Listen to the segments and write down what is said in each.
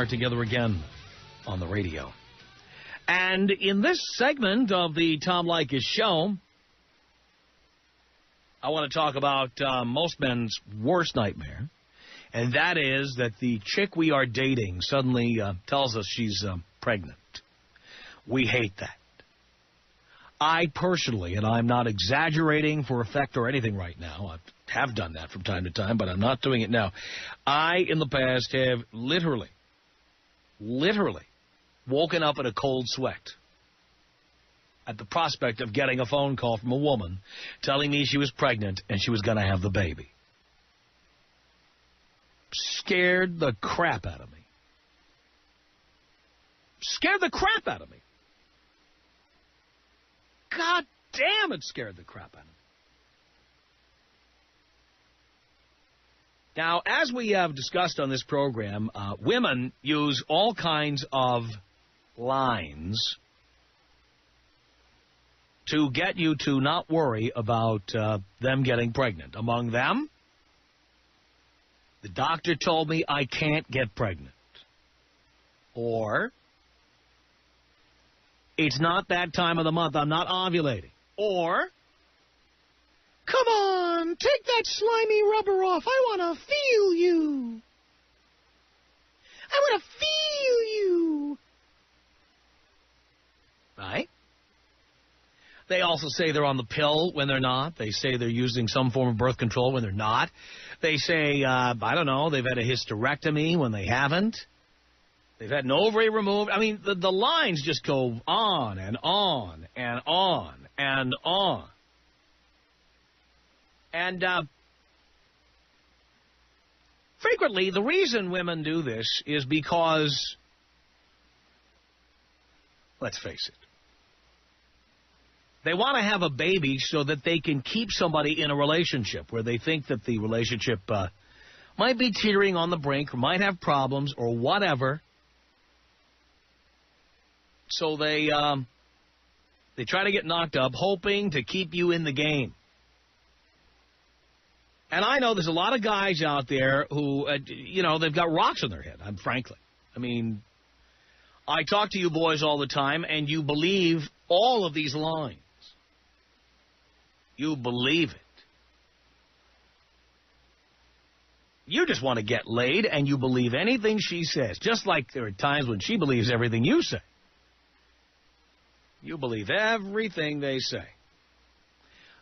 are together again on the radio. And in this segment of the Tom Leykis Show, I want to talk about most men's worst nightmare, and that is that the chick we are dating suddenly tells us she's pregnant. We hate that. I personally, and I'm not exaggerating for effect or anything right now, I have done that from time to time, but I'm not doing it now. I, in the past, have literally woken up in a cold sweat at the prospect of getting a phone call from a woman telling me she was pregnant and she was going to have the baby. Scared the crap out of me. Scared the crap out of me. God damn, it scared the crap out of me. Now, as we have discussed on this program, women use all kinds of lines to get you to not worry about them getting pregnant. Among them, the doctor told me I can't get pregnant. Or, it's not that time of the month, I'm not ovulating. Or, come on, take that slimy rubber off, I want to feel you. I want to feel you. Right? They also say they're on the pill when they're not. They say they're using some form of birth control when they're not. They say, I don't know, they've had a hysterectomy when they haven't. They've had an ovary removed. I mean, the lines just go on and on and on and on. And frequently, the reason women do this is because, let's face it, they want to have a baby so that they can keep somebody in a relationship where they think that the relationship might be teetering on the brink or might have problems or whatever. So they try to get knocked up, hoping to keep you in the game. And I know there's a lot of guys out there who, they've got rocks in their head, frankly. I mean, I talk to you boys all the time, and you believe all of these lines. You believe it. You just want to get laid, and you believe anything she says, just like there are times when she believes everything you say. You believe everything they say.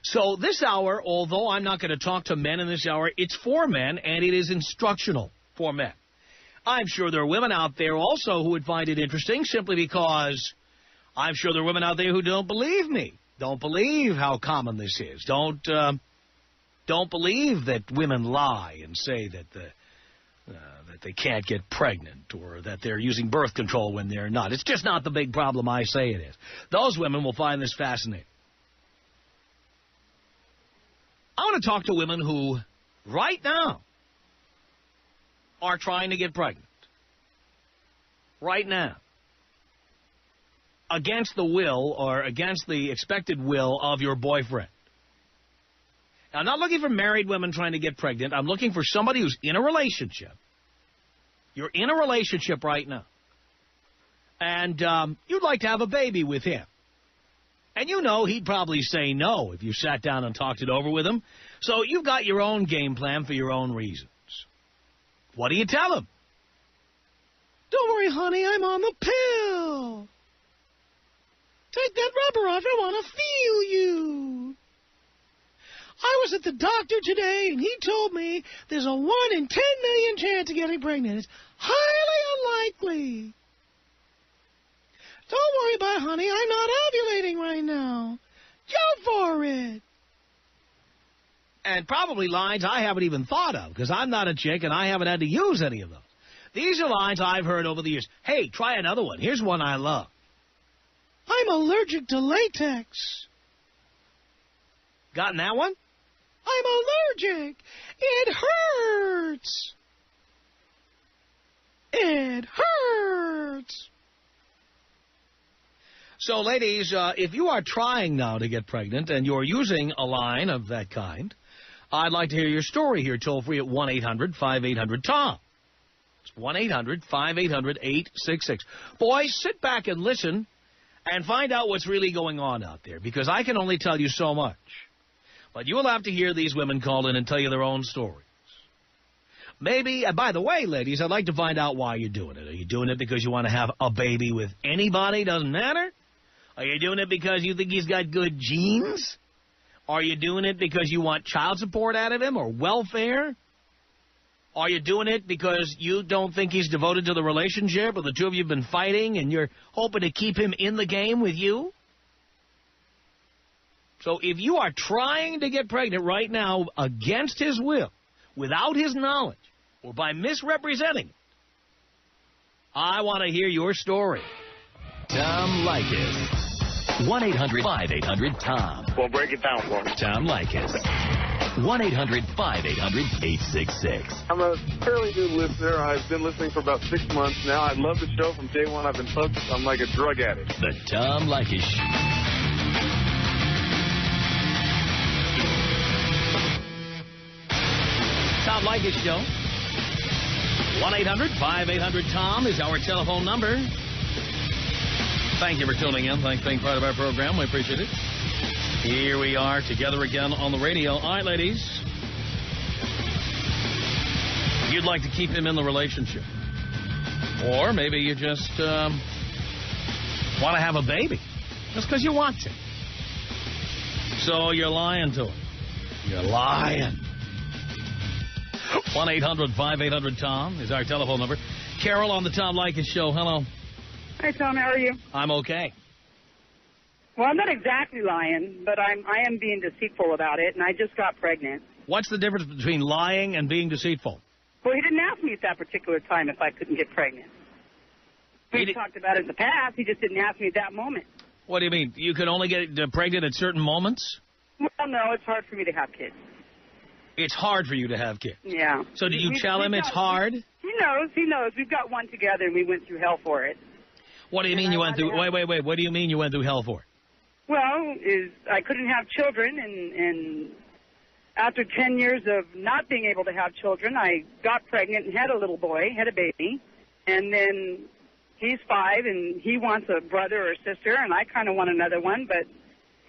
So this hour, although I'm not going to talk to men in this hour, it's for men, and it is instructional for men. I'm sure there are women out there also who would find it interesting simply because I'm sure there are women out there who don't believe me, don't believe how common this is, don't believe that women lie and say that they can't get pregnant or that they're using birth control when they're not. It's just not the big problem I say it is. Those women will find this fascinating. I want to talk to women who, right now, are trying to get pregnant. Right now. Against the will or against the expected will of your boyfriend. Now, I'm not looking for married women trying to get pregnant. I'm looking for somebody who's in a relationship. You're in a relationship right now. And you'd like to have a baby with him. And you know he'd probably say no if you sat down and talked it over with him. So you've got your own game plan for your own reasons. What do you tell him? Don't worry, honey, I'm on the pill. Take that rubber off, I want to feel you. I was at the doctor today, and he told me there's a 1 in 10 million chance of getting pregnant. It's highly unlikely. Don't worry about it, honey. I'm not ovulating right now. Go for it. And probably lines I haven't even thought of, because I'm not a chick, and I haven't had to use any of those. These are lines I've heard over the years. Hey, try another one. Here's one I love. I'm allergic to latex. Gotten that one? I'm allergic. It hurts. It hurts. So, ladies, if you are trying now to get pregnant and you're using a line of that kind, I'd like to hear your story here, toll-free at 1-800-5800-TOM. It's 1-800-5800-866. Boys, sit back and listen and find out what's really going on out there, because I can only tell you so much. But you will have to hear these women call in and tell you their own stories. Maybe, by the way, ladies, I'd like to find out why you're doing it. Are you doing it because you want to have a baby with anybody? Doesn't matter. Are you doing it because you think he's got good genes? Are you doing it because you want child support out of him or welfare? Are you doing it because you don't think he's devoted to the relationship, or the two of you have been fighting and you're hoping to keep him in the game with you? So if you are trying to get pregnant right now against his will, without his knowledge, or by misrepresenting it, I want to hear your story. Tom Leykis. 1-800-5800-TOM. Well, break it down for me. Tom Leykis. 1-800-5800-866. I'm a fairly new listener. I've been listening for about 6 months now. I love the show from day one. I've been hooked. I'm like a drug addict. The Tom Leykis Show. Tom Leykis Show. 1-800-5800-TOM is our telephone number. Thank you for tuning in. Thanks for being part of our program. We appreciate it. Here we are together again on the radio. All right, ladies. You'd like to keep him in the relationship. Or maybe you just want to have a baby. Just because you want to. So you're lying to him. You're lying. 1-800-5800-TOM is our telephone number. Carol on the Tom Leykis Show. Hello. Hi, Tom. How are you? I'm okay. Well, I'm not exactly lying, but I am being deceitful about it, and I just got pregnant. What's the difference between lying and being deceitful? Well, he didn't ask me at that particular time if I couldn't get pregnant. We talked about it in the past. He just didn't ask me at that moment. What do you mean? You can only get pregnant at certain moments? Well, no, it's hard for me to have kids. It's hard for you to have kids? Yeah. So did you tell him it's hard? He knows. He knows. We've got one together, and we went through hell for it. What do you mean you went through... Wait. What do you mean you went through hell for it? Well, I couldn't have children, and after 10 years of not being able to have children, I got pregnant and had a little boy, had a baby, and then he's 5, and he wants a brother or sister, and I kind of want another one, but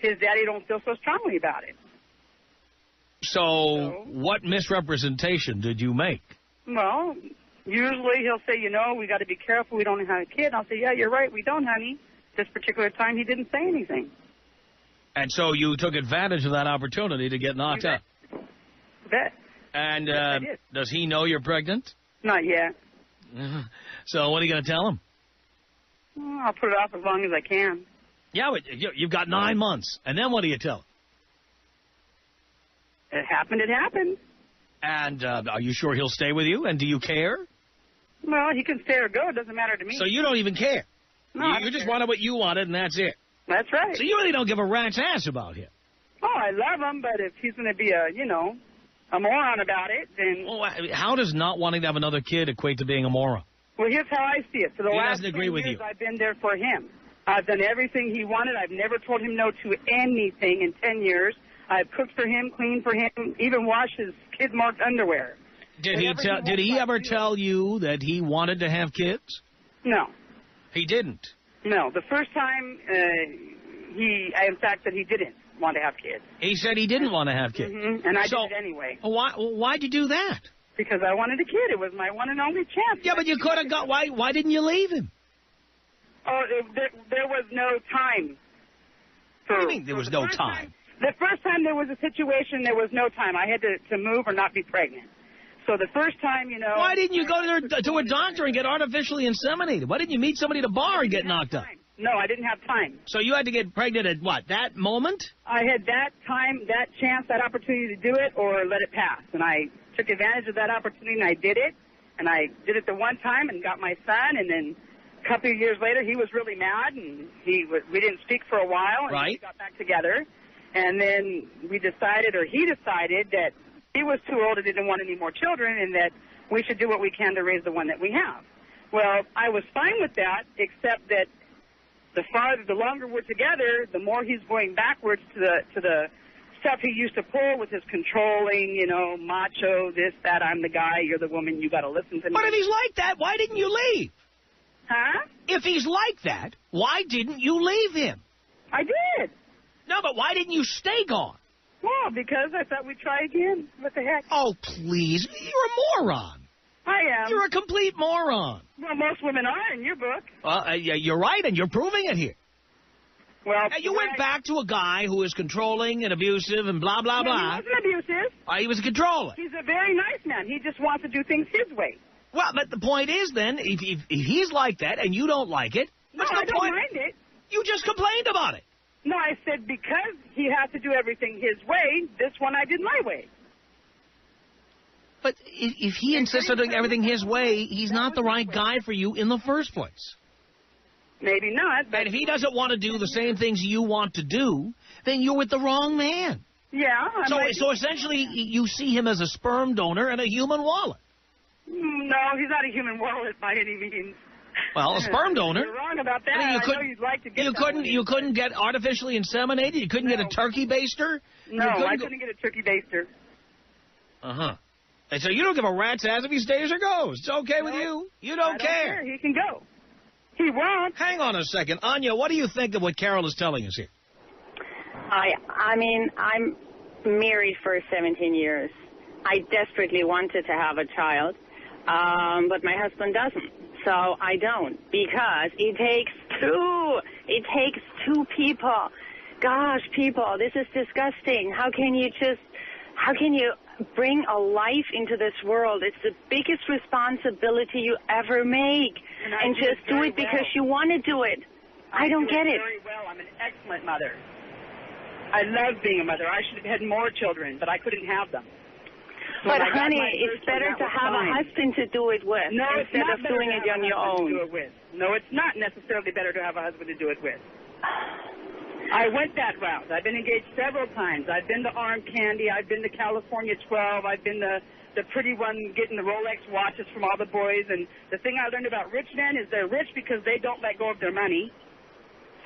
his daddy don't feel so strongly about it. So what misrepresentation did you make? Well, usually he'll say, we got to be careful, we don't have a kid. I'll say, yeah, you're right, we don't, honey. This particular time, he didn't say anything. And so you took advantage of that opportunity to get knocked up. Bet. And yes, does he know you're pregnant? Not yet. So what are you going to tell him? Well, I'll put it off as long as I can. Yeah, but you've got 9 months. And then what do you tell him? It happened, it happened. And are you sure he'll stay with you? And do you care? Well, he can stay or go. It doesn't matter to me. So you don't even care? No, you just wanted what you wanted, and that's it. That's right. So you really don't give a rat's ass about him. Oh, I love him, but if he's going to be a moron about it, then... Well, how does not wanting to have another kid equate to being a moron? Well, here's how I see it. For the last 10 with years, you. I've been there for him. I've done everything he wanted. I've never told him no to anything in 10 years. I've cooked for him, cleaned for him, even washed his kid-marked underwear. Did he ever tell you that he wanted to have kids? No. He didn't? No. The first time, I in fact said he didn't want to have kids. He said he didn't want to have kids. Mm-hmm. And I did it anyway. Why'd you do that? Because I wanted a kid. It was my one and only chance. Yeah, but you could have got... Why didn't you leave him? Oh, there was no time. What do you mean there was no time? The first time there was a situation, there was no time. I had to move or not be pregnant. So the first time, Why didn't you go to a doctor and get artificially inseminated? Why didn't you meet somebody at a bar and get knocked up? No, I didn't have time. So you had to get pregnant at what, that moment? I had that time, that chance, that opportunity to do it or let it pass. And I took advantage of that opportunity and I did it. And I did it the one time and got my son. And then a couple of years later, he was really mad and we didn't speak for a while. And we got back together. And then he decided that he was too old and didn't want any more children and that we should do what we can to raise the one that we have. Well, I was fine with that, except that the longer we're together, the more he's going backwards to the stuff he used to pull with his controlling, you know, macho, this, that, I'm the guy, you're the woman, you got to listen to me. But if he's like that, why didn't you leave? Huh? If he's like that, why didn't you leave him? I did. No, but why didn't you stay gone? Well, because I thought we'd try again. What the heck? Oh, please. You're a moron. I am. You're a complete moron. Well, most women are in your book. Well, you're right, and you're proving it here. Well, You went back to a guy who is controlling and abusive and blah, blah, blah. He wasn't abusive. He was a controller. He's a very nice man. He just wants to do things his way. Well, but the point is, then, if he's like that and you don't like it, what's No, the I don't point? mind it. You just complained about it. No, I said because he has to do everything his way, this one I did my way. But if he insists on doing everything his way, he's not the right guy for you in the first place. Maybe not, but And if he doesn't want to do the same things you want to do, then you're with the wrong man. yeah. So essentially, you see him as a sperm donor and a human wallet. No, he's not a human wallet by any means. Well, a sperm donor. You're wrong about that. I mean, I know you'd like to get that. You couldn't get artificially inseminated. You couldn't get a turkey baster. No, I couldn't get a turkey baster. And so you don't give a rat's ass if he stays or goes. It's okay with you. You don't I don't care. He can go. He won't. Hang on a second, Anya. What do you think of what Carol is telling us here? I mean, I'm married for 17 years. I desperately wanted to have a child, but my husband doesn't. So I don't, because it takes two people. Gosh, people, this is disgusting. How can you bring a life into this world? It's the biggest responsibility you ever make. And just do it because you want to do it. I don't get it. Very well. I'm an excellent mother. I love being a mother. I should have had more children, but I couldn't have them. But, honey, it's better to have a husband to do it with instead of doing it on your own. No, it's not necessarily better to have a husband to do it with. I went that route. I've been engaged several times. I've been to Arm Candy. I've been to California 12. I've been the pretty one getting the Rolex watches from all the boys. And the thing I learned about rich men is they're rich because they don't let go of their money.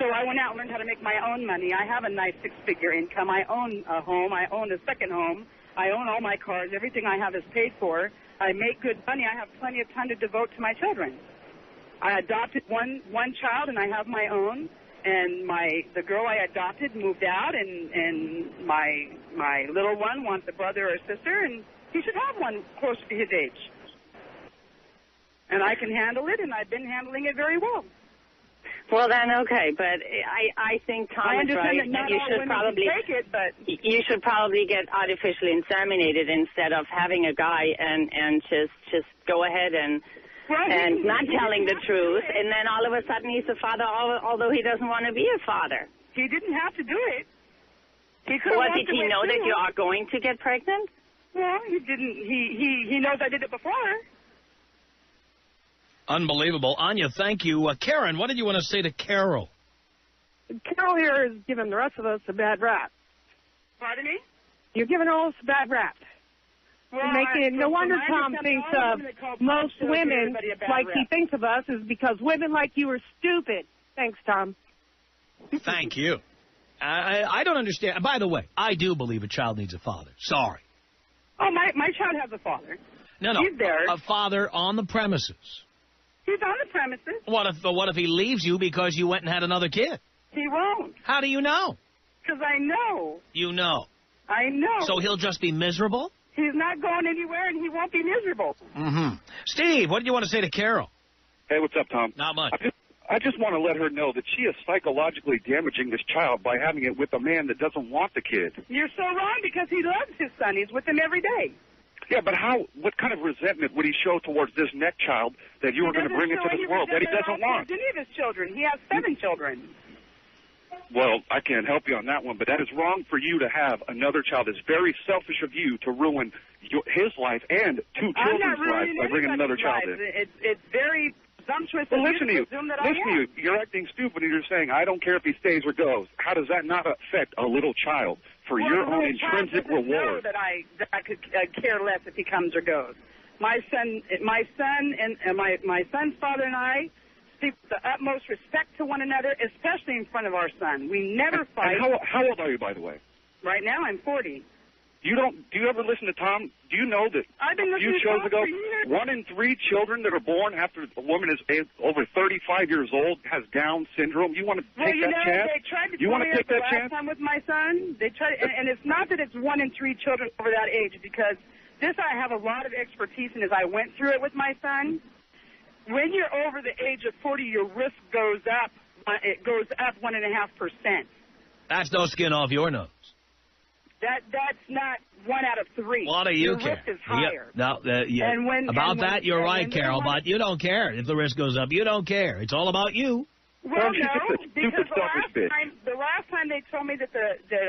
So I went out and learned how to make my own money. I have a nice six-figure income. I own a home. I own a second home. I own all my cars. Everything I have is paid for. I make good money. I have plenty of time to devote to my children. I adopted one child, and I have my own. And the girl I adopted moved out, and my little one wants a brother or sister, and he should have one close to his age. And I can handle it, and I've been handling it very well. Well, then, okay, but I think Tom is right. That you should probably take it, but you should probably get artificially inseminated instead of having a guy and just go ahead and not telling the truth, and then all of a sudden he's a father, although he doesn't want to be a father. He didn't have to do it. He could. Well, did he know that you are going to get pregnant? Well, he didn't. He knows I did it before. Unbelievable. Anya, thank you. Karen, what did you want to say to Carol? Carol here is giving the rest of us a bad rap. Pardon me? You're giving all us a bad rap. Well, No wonder Tom thinks of most women like he thinks of us is because women like you are stupid. Thanks, Tom. Thank you. I don't understand. By the way, I do believe a child needs a father. Sorry. Oh, my child has a father. No. He's there. A father on the premises. He's on the premises. What if he leaves you because you went and had another kid? He won't. How do you know? Because I know. You know. I know. So he'll just be miserable? He's not going anywhere, and he won't be miserable. Mm-hmm. Steve, what do you want to say to Carol? Hey, what's up, Tom? Not much. I just want to let her know that she is psychologically damaging this child by having it with a man that doesn't want the kid. You're so wrong because he loves his son. He's with him every day. Yeah, but what kind of resentment would he show towards this next child that you were going to bring into this world that he doesn't want? Any of his children. He has 7 children. Well, I can't help you on that one, but that is wrong for you to have another child. It's very selfish of you to ruin his life and 2 children's lives by bringing another child in. It's very presumptuous. Well, listen to you. You're acting stupid and you're saying, I don't care if he stays or goes. How does that not affect a little child for your own intrinsic reward? That I could care less if he comes or goes. My son's father and I speak with the utmost respect to one another, especially in front of our son. We never fight. And how old are you, by the way? Right now, I'm 40. Do you ever listen to Tom? Do you know that I've been a few listening to shows Tom ago, for years. 1 in 3 children that are born after a woman is over 35 years old has Down syndrome? You want to take that chance? They tried to you tell want me to take that last chance? time with my son. They tried, and it's not that it's 1 in 3 children over that age, because this I have a lot of expertise in as I went through it with my son. When you're over the age of 40, your risk goes up. It goes up 1.5%. That's no skin off your nose. That's not 1 out of 3. What do you your care? risk is higher. No, yeah. And when, about and when, that, you're right, Carol, but you don't care. If the risk goes up, you don't care. It's all about you. Well, she's no, just a because stupid, selfish bitch. the last time they told me that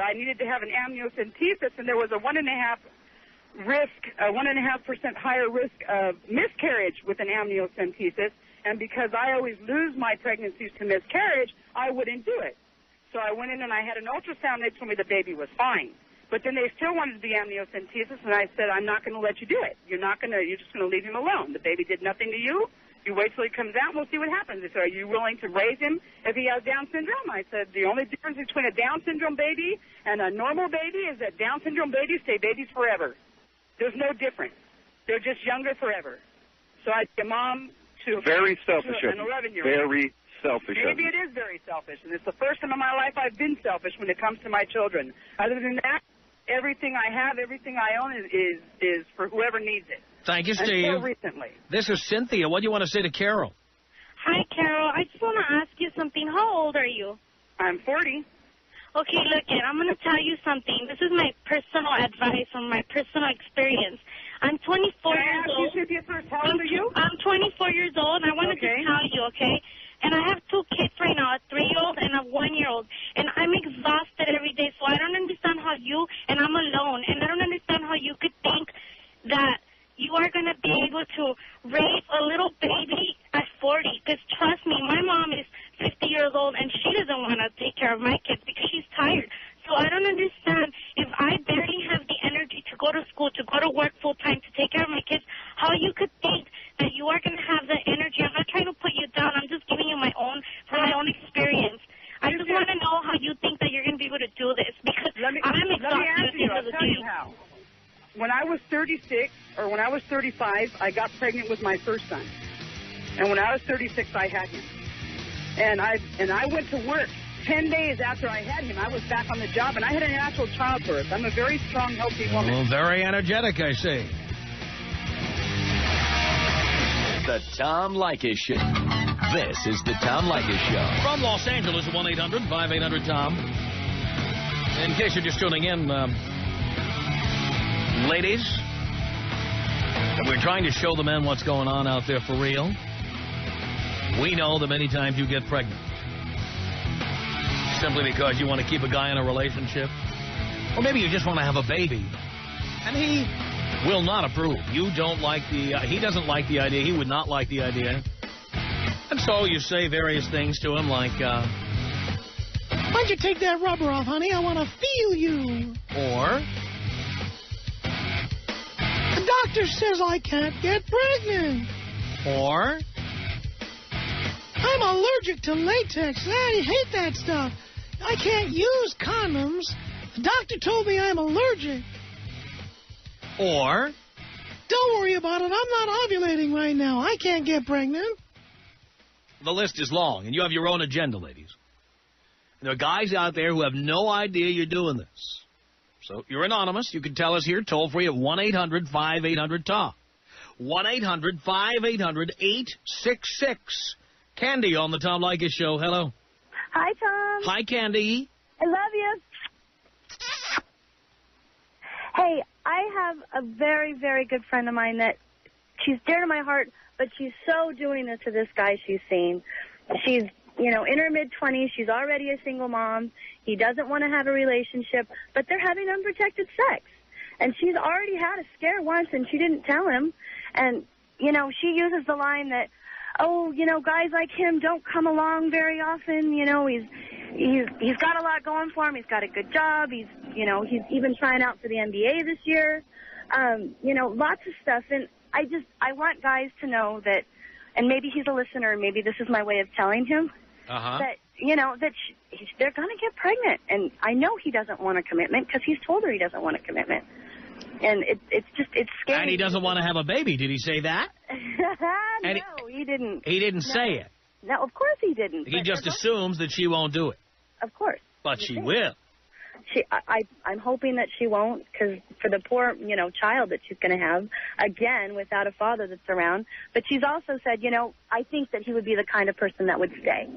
I needed to have an amniocentesis, and there was a 1.5% higher risk of miscarriage with an amniocentesis, and because I always lose my pregnancies to miscarriage, I wouldn't do it. So I went in and I had an ultrasound. They told me the baby was fine. But then they still wanted the amniocentesis, and I said, I'm not going to let you do it. You're just going to leave him alone. The baby did nothing to you. You wait till he comes out, and we'll see what happens. They said, are you willing to raise him if he has Down syndrome? I said, the only difference between a Down syndrome baby and a normal baby is that Down syndrome babies stay babies forever. There's no difference. They're just younger forever. So I'd be a mom to Very selfish an of you. 11-year-old. Very selfish of Maybe you. it is very selfish, and it's the first time in my life I've been selfish when it comes to my children. Other than that, everything I have, everything I own is for whoever needs it. Thank you, Steve. Until recently. This is Cynthia. What do you want to say to Carol? Hi, Carol. I just want to ask you something. How old are you? I'm 40. Okay, look, I'm going to tell you something. This is my personal advice from my personal experience. I'm 24 years old. How old are you? I'm 24 years old, and I wanted to tell you, okay? And I have 2 kids right now, a 3-year-old and a 1-year-old. And I'm exhausted every day, so I don't understand how you, and I'm alone, and I don't understand how you could think that you are going to be able to raise a little baby at 40. Because trust me, my mom is 50 years old, and she doesn't want to take care of my kids because she's tired. So I don't understand, if I barely have the energy to go to school, to go to work full-time, to take care of my kids, how you could think that you are going to have the energy. I'm not trying to put you down. I'm just giving you my own experience. I just want to know how you think that you're going to be able to do this, because I'm exhausted. Let me answer you. I'll tell you how. When I was 36, or when I was 35, I got pregnant with my first son. And when I was 36, I had him. And I went to work 10 days after I had him. I was back on the job, and I had a natural childbirth. I'm a very strong, healthy woman. Well, very energetic, I see. The Tom Leykis Show. This is the Tom Leykis Show. From Los Angeles, 1-800-5800-TOM. In case you're just tuning in, ladies, we're trying to show the men what's going on out there for real. We know that many times you get pregnant simply because you want to keep a guy in a relationship. Or maybe you just want to have a baby. And he will not approve. You don't like he doesn't like the idea. He would not like the idea. And so you say various things to him like, why don't you take that rubber off, honey? I want to feel you. Or, the doctor says I can't get pregnant. Or, I'm allergic to latex. I hate that stuff. I can't use condoms. The doctor told me I'm allergic. Or, don't worry about it. I'm not ovulating right now. I can't get pregnant. The list is long, and you have your own agenda, ladies. And there are guys out there who have no idea you're doing this. So you're anonymous. You can tell us here, toll free at 1-800-5800-TOM. 1-800-5800-866. Candy on the Tom Leykis Show. Hello. Hi, Tom. Hi, Candy. I love you. Hey, I have a very, very good friend of mine that she's dear to my heart, but she's so doing this to this guy she's seen. She's, in her mid-20s. She's already a single mom. He doesn't want to have a relationship, but they're having unprotected sex. And she's already had a scare once, and she didn't tell him. And, she uses the line that, guys like him don't come along very often. He's got a lot going for him. He's got a good job. He's even trying out for the NBA this year. Lots of stuff. And I want guys to know that, and maybe he's a listener, maybe this is my way of telling him, that you know, that they're going to get pregnant. And I know he doesn't want a commitment because he's told her he doesn't want a commitment. And it's scary. And he doesn't want to have a baby. Did he say that? No, he didn't. He didn't say it. No, of course he didn't. He just assumes that she won't do it. Of course. But she will. I'm hoping that she won't, because for the poor, you know, child that she's going to have, again, without a father that's around. But she's also said, you know, I think that he would be the kind of person that would stay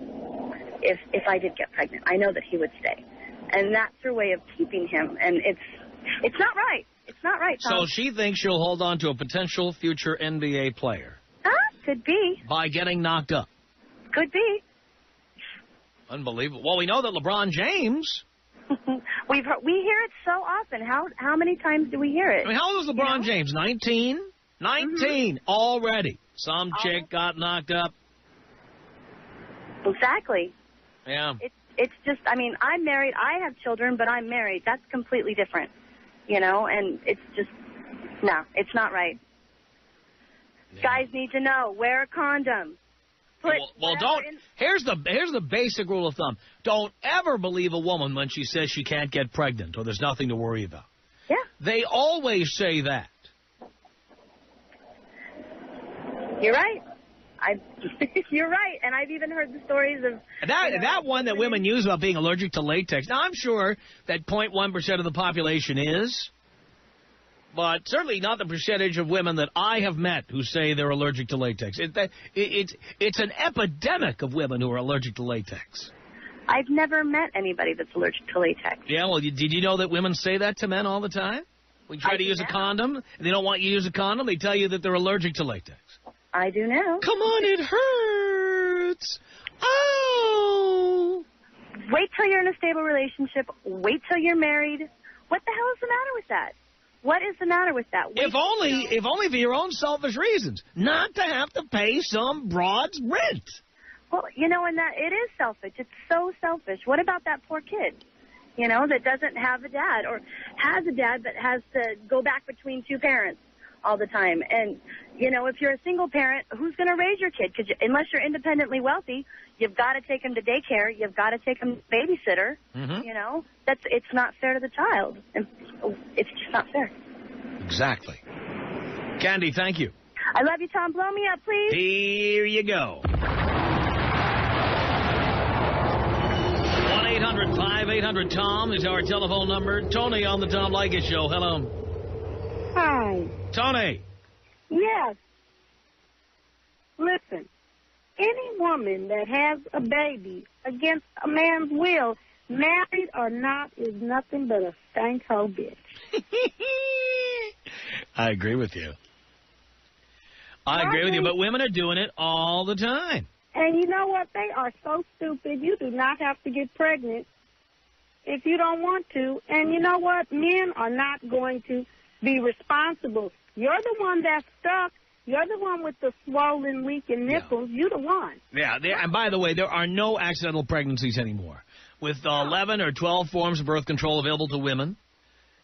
if I did get pregnant. I know that he would stay. And that's her way of keeping him. And it's not right. It's not right, Tom. So she thinks she'll hold on to a potential future NBA player. Could be. By getting knocked up. Could be. Unbelievable. Well, we know that LeBron James... we hear it so often. How many times do we hear it? I mean, how old is LeBron James? 19? 19 already. Some chick got knocked up. Exactly. Yeah. It's just, I mean, I'm married. I have children, but I'm married. That's completely different. You know, and it's just, no, it's not right. Yeah. Guys need to know, wear a condom. Well, don't. Here's the basic rule of thumb. Don't ever believe a woman when she says she can't get pregnant or there's nothing to worry about. Yeah. They always say that. You're right. You're right, and I've even heard the stories of... That one that women use about being allergic to latex. Now, I'm sure that 0.1% of the population is, but certainly not the percentage of women that I have met who say they're allergic to latex. It's an epidemic of women who are allergic to latex. I've never met anybody that's allergic to latex. Yeah, well, did you know that women say that to men all the time? When you try to use a condom, and they don't want you to use a condom, they tell you that they're allergic to latex. I do know. Come on, it hurts. Oh. Wait till you're in a stable relationship. Wait till you're married. What the hell is the matter with that? What is the matter with that? If only for your own selfish reasons. Not to have to pay some broad's rent. Well, you know, and that it is selfish. It's so selfish. What about that poor kid, you know, that doesn't have a dad or has a dad but has to go back between two parents all the time? And, you know, if you're a single parent, who's going to raise your kid? Because unless you're independently wealthy, you've got to take him to daycare. You've got to take him to babysitter. Mm-hmm. You know, it's not fair to the child. It's just not fair. Exactly. Candy, thank you. I love you, Tom. Blow me up, please. Here you go. 1-800-5800-TOM is our telephone number. Tony on the Tom Leykis Show. Hello. Hi. Tony. Yes. Listen, any woman that has a baby against a man's will, married or not, is nothing but a stank hoe bitch. I agree with you. I agree with you, but women are doing it all the time. And you know what? They are so stupid. You do not have to get pregnant if you don't want to. And you know what? Men are not going to be responsible. You're the one that's stuck. You're the one with the swollen, leaking nipples. Yeah. You're the one. Yeah, and by the way, there are no accidental pregnancies anymore. With 11 or 12 forms of birth control available to women,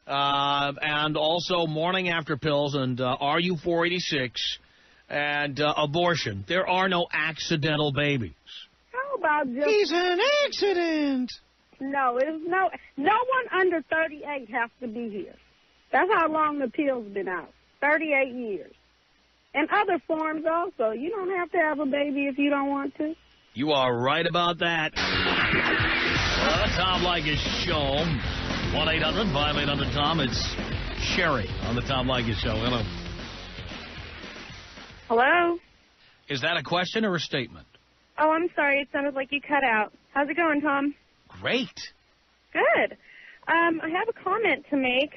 and also morning after pills and RU-486 and abortion, there are no accidental babies. How about just... He's an accident. No, no one under 38 has to be here. That's how long the pill's been out. 38 years. And other forms also. You don't have to have a baby if you don't want to. You are right about that. The Tom Leykis Show. 1-800-5800-TOM. It's Sherry on the Tom Leykis Show. Hello. Hello? Is that a question or a statement? Oh, I'm sorry. It sounded like you cut out. How's it going, Tom? Great. Good. I have a comment to make.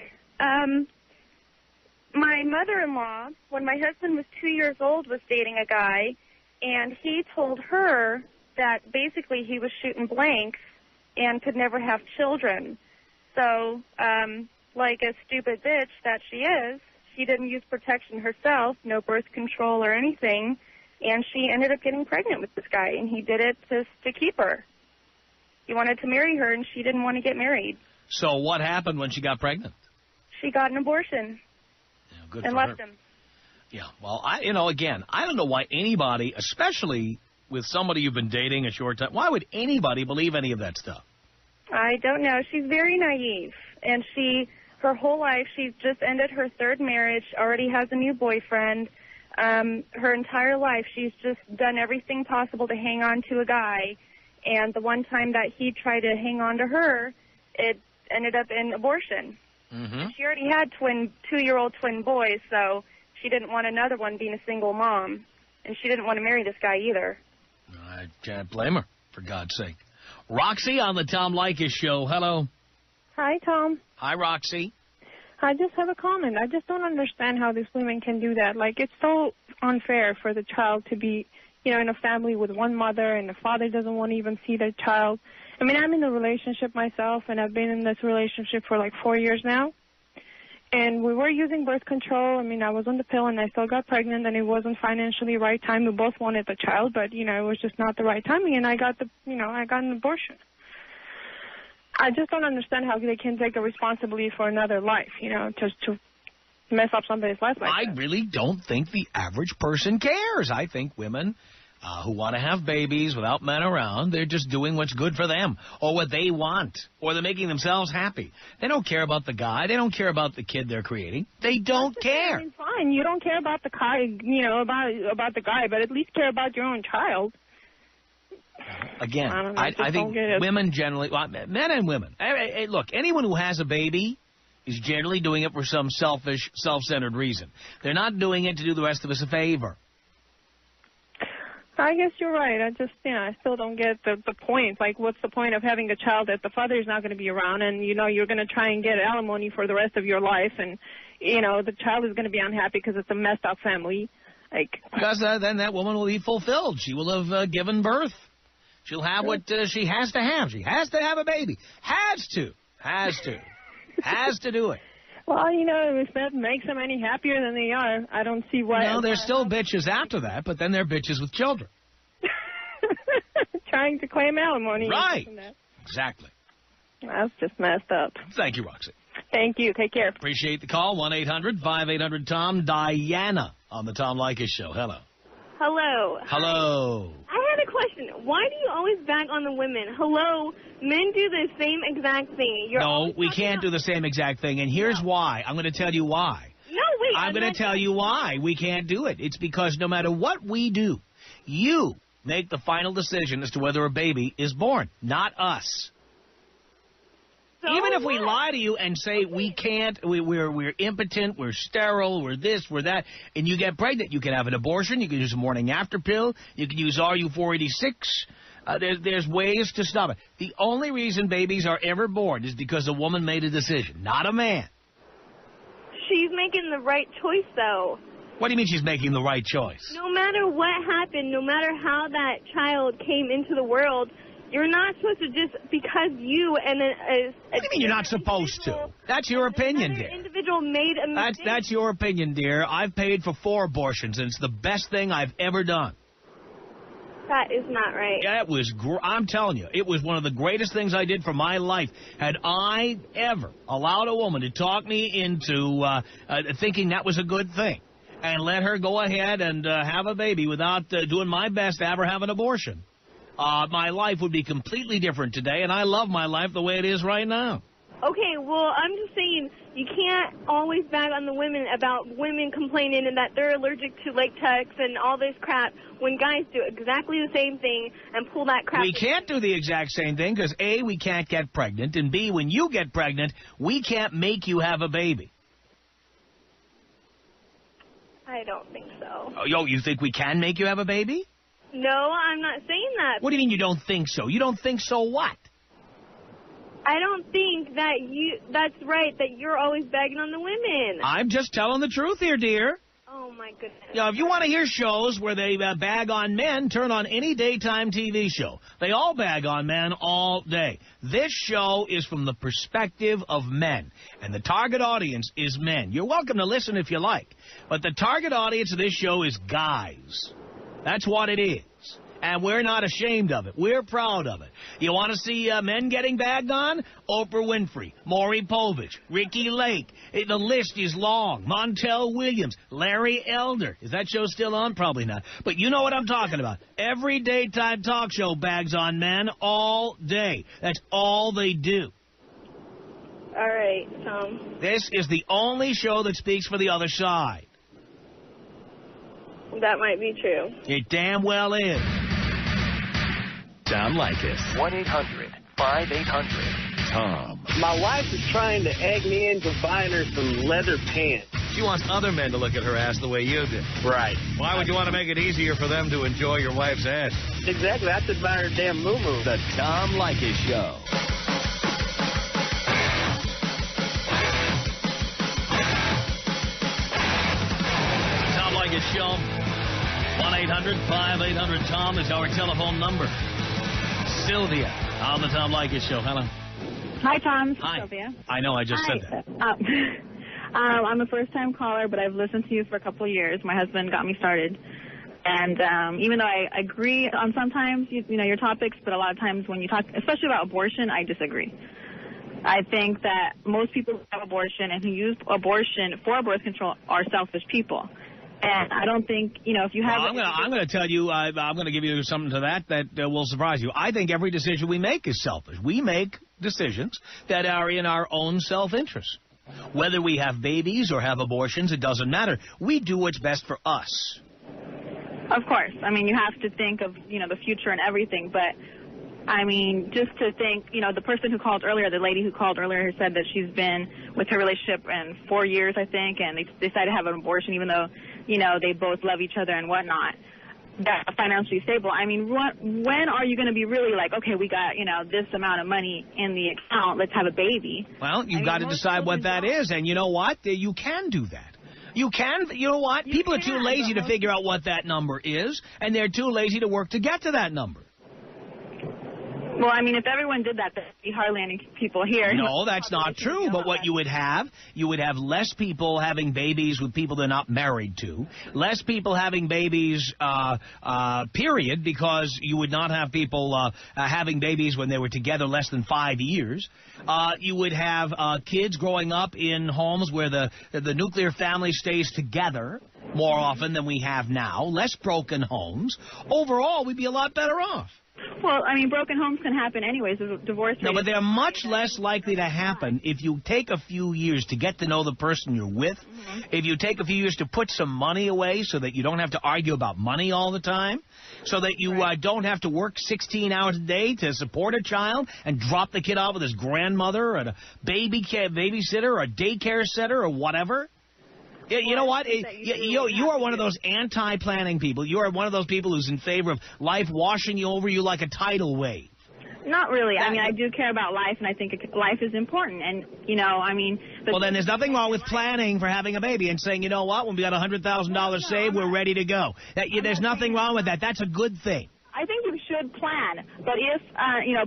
My mother-in-law, when my husband was 2 years old, was dating a guy, and he told her that basically he was shooting blanks and could never have children. So, like a stupid bitch that she is, she didn't use protection herself, no birth control or anything, and she ended up getting pregnant with this guy, and he did it to keep her. He wanted to marry her, and she didn't want to get married. So what happened when she got pregnant? She got an abortion. Yeah, good and for left her. him. Yeah, well, again, I don't know why anybody, especially with somebody you've been dating a short time. Why would anybody believe any of that stuff? I don't know. She's very naive, and her whole life, she's just ended her third marriage, already has a new boyfriend. Her entire life, she's just done everything possible to hang on to a guy, and the one time that he tried to hang on to her, it ended up in abortion. Mm-hmm. She already had 2-year-old twin boys, so she didn't want another one being a single mom, and she didn't want to marry this guy either. I can't blame her, for God's sake. Roxy on the Tom Leykis Show. Hello. Hi, Tom. Hi, Roxy. I just have a comment. I just don't understand how these women can do that. Like, it's so unfair for the child to be, in a family with one mother and the father doesn't want to even see their child. I mean, I'm in a relationship myself, and I've been in this relationship for like 4 years now. And we were using birth control. I mean, I was on the pill, and I still got pregnant, and it wasn't financially right time. We both wanted the child, but, it was just not the right timing, and I got an abortion. I just don't understand how they can take the responsibility for another life, just to mess up somebody's life like that. I really don't think the average person cares. I think women who want to have babies without men around, they're just doing what's good for them or what they want, or they're making themselves happy. They don't care about the guy. They don't care about the kid they're creating. They don't care. I mean, fine, you don't care about the guy, about the guy, but at least care about your own child. Again, I think women generally, men and women, look, anyone who has a baby is generally doing it for some selfish, self-centered reason. They're not doing it to do the rest of us a favor. I guess you're right. I still don't get the point. Like, what's the point of having a child that the father's not going to be around and, you're going to try and get alimony for the rest of your life and, the child is going to be unhappy because it's a messed up family. Because then that woman will be fulfilled. She will have given birth. She'll have what she has to have. She has to have a baby. Has to do it. Well, if that makes them any happier than they are, I don't see why. No, they're still bitches after that, but then they're bitches with children. Trying to claim alimony. Right. Exactly. That's just messed up. Thank you, Roxy. Thank you. Take care. Appreciate the call. 1-800-5800-TOM. Diana on the Tom Leykis Show. Hello. Hello. Hello. I had a question. Why do you always bag on the women? Hello, men do the same exact thing. No, we can't do the same exact thing, and here's why. I'm going to tell you why. No, wait. I'm going to tell you why we can't do it. It's because no matter what we do, you make the final decision as to whether a baby is born, not us. So even if we lie to you and say we can't, we're impotent, we're sterile, we're this, we're that, and you get pregnant, you can have an abortion, you can use a morning after pill, you can use RU486. There's ways to stop it. The only reason babies are ever born is because a woman made a decision, not a man. She's making the right choice, though. What do you mean she's making the right choice? No matter what happened, no matter how that child came into the world, you're not supposed to just, because you and then... What do you mean you're not supposed to? That's your opinion, dear. Individual made a mistake. That's your opinion, dear. I've paid for 4 abortions, and it's the best thing I've ever done. That is not right. Yeah, it was. I'm telling you, it was one of the greatest things I did for my life. Had I ever allowed a woman to talk me into thinking that was a good thing, and let her go ahead and have a baby without doing my best to have her have an abortion, my life would be completely different today, and I love my life the way it is right now. Okay, well, I'm just saying you can't always bag on the women about women complaining and that they're allergic to latex and all this crap when guys do exactly the same thing and pull that crap. We can't do the exact same thing because, A, we can't get pregnant, and B, when you get pregnant, we can't make you have a baby. I don't think so. Oh, you think we can make you have a baby? No, I'm not saying that. What do you mean you don't think so? You don't think so what? I don't think that that's right, that you're always bagging on the women. I'm just telling the truth here, dear. Oh, my goodness. If you want to hear shows where they bag on men, turn on any daytime TV show. They all bag on men all day. This show is from the perspective of men, and the target audience is men. You're welcome to listen if you like, but the target audience of this show is guys. That's what it is. And we're not ashamed of it. We're proud of it. You want to see men getting bagged on? Oprah Winfrey, Maury Povich, Ricky Lake. The list is long. Montel Williams, Larry Elder. Is that show still on? Probably not. But you know what I'm talking about. Every daytime talk show bags on men all day. That's all they do. All right, Tom. This is the only show that speaks for the other side. That might be true. It damn well is. Tom Leykis. 1-800-5800-TOM. My wife is trying to egg me into buying her some leather pants. She wants other men to look at her ass the way you do. Right. Why would you want to make it easier for them to enjoy your wife's ass? Exactly. I should buy her damn moo-moo. The Tom Leykis Show. Tom Leykis Show. 1-800-5800-TOM is our telephone number. Sylvia on the Tom Leykis Show. Hello. Hi, Tom. Hi. Sylvia. I know, I just said that. I'm a first-time caller, but I've listened to you for a couple of years. My husband got me started. And even though I agree on sometimes, your topics, but a lot of times when you talk, especially about abortion, I disagree. I think that most people who have abortion and who use abortion for birth control are selfish people. And I don't think, if you have... Well, I'm going to tell you, I'm going to give you something to that will surprise you. I think every decision we make is selfish. We make decisions that are in our own self-interest. Whether we have babies or have abortions, it doesn't matter. We do what's best for us. Of course. I mean, you have to think of, the future and everything. But, I mean, just to think, the person who called earlier, the lady who called earlier said that she's been with her relationship in 4 years, I think, and they decided to have an abortion even though, they both love each other and whatnot. That's financially stable. I mean, when are you going to be really like, okay, we got, this amount of money in the account, let's have a baby? Well, you've got to decide what that is, and you know what? You can do that. You know what? People are too lazy to figure out what that number is, and they're too lazy to work to get to that number. Well, I mean, if everyone did that, there'd be hardly any people here. No, that's not true. But what you would have less people having babies with people they're not married to, less people having babies, period, because you would not have people having babies when they were together less than 5 years. You would have kids growing up in homes where the nuclear family stays together more often than we have now, less broken homes. Overall, we'd be a lot better off. Well, I mean, broken homes can happen anyways. Divorce rate. No, but they're much less likely to happen if you take a few years to get to know the person you're with, if you take a few years to put some money away so that you don't have to argue about money all the time, so that you don't have to work 16 hours a day to support a child and drop the kid off with his grandmother or a babysitter or a daycare center or whatever. You know what? You are one of those anti-planning people. You are one of those people who's in favor of life washing over you like a tidal wave. Not really. I mean, I do care about life, and I think life is important. And, I mean... Well, then there's nothing wrong with planning for having a baby and saying, you know what, when we got $100,000 saved, we're ready to go. There's nothing wrong with that. That's a good thing. I think you should plan. But if,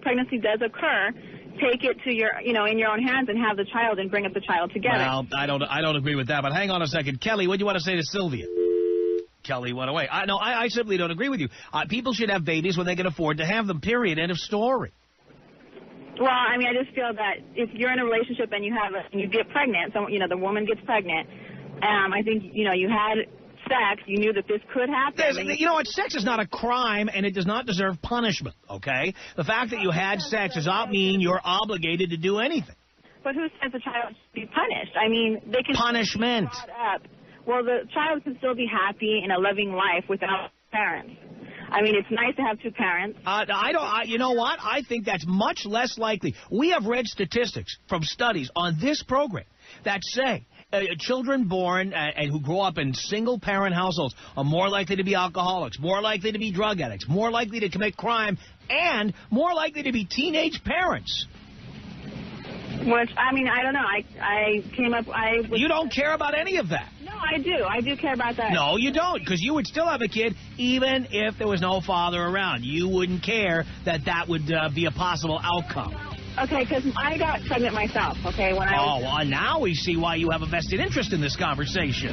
pregnancy does occur... Take it to your, in your own hands and have the child and bring up the child together. Well, I don't agree with that. But hang on a second, Kelly. What do you want to say to Sylvia? Kelly went away. I simply don't agree with you. People should have babies when they can afford to have them. Period. End of story. Well, I mean, I just feel that if you're in a relationship and you get pregnant, so the woman gets pregnant. I think you had sex, you knew that this could happen. You know what? Sex is not a crime, and it does not deserve punishment, okay? The fact that you had sex does not mean you're obligated to do anything. But who says the child should be punished? I mean, they can... Punishment. Well, the child can still be happy in a loving life without parents. I mean, it's nice to have two parents. You know what? I think that's much less likely. We have read statistics from studies on this program that say children born and who grow up in single-parent households are more likely to be alcoholics, more likely to be drug addicts, more likely to commit crime, and more likely to be teenage parents. Which, I mean, I don't know. You don't care about any of that. No, I do. I do care about that. No, you don't, because you would still have a kid even if there was no father around. You wouldn't care that would be a possible outcome. Okay, because I got pregnant myself, okay? Well, now we see why you have a vested interest in this conversation.